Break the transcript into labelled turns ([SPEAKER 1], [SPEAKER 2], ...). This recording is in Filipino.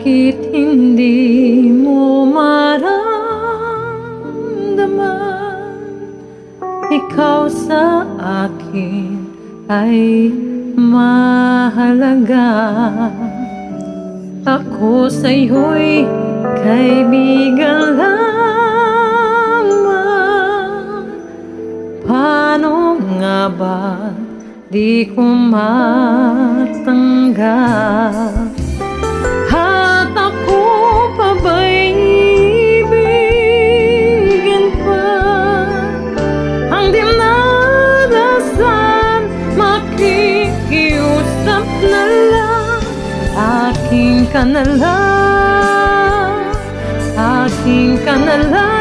[SPEAKER 1] Bakit hindi mo maramdaman? Ikaw sa akin ay mahalaga. Ako sa'yo'y kaibigan lamang. Paano nga ba di ko matanggap? At ako pa ba'y ibigin pa? Ang di nadasan, makikiusap na lang. Akin ka na lang, akin ka na lang.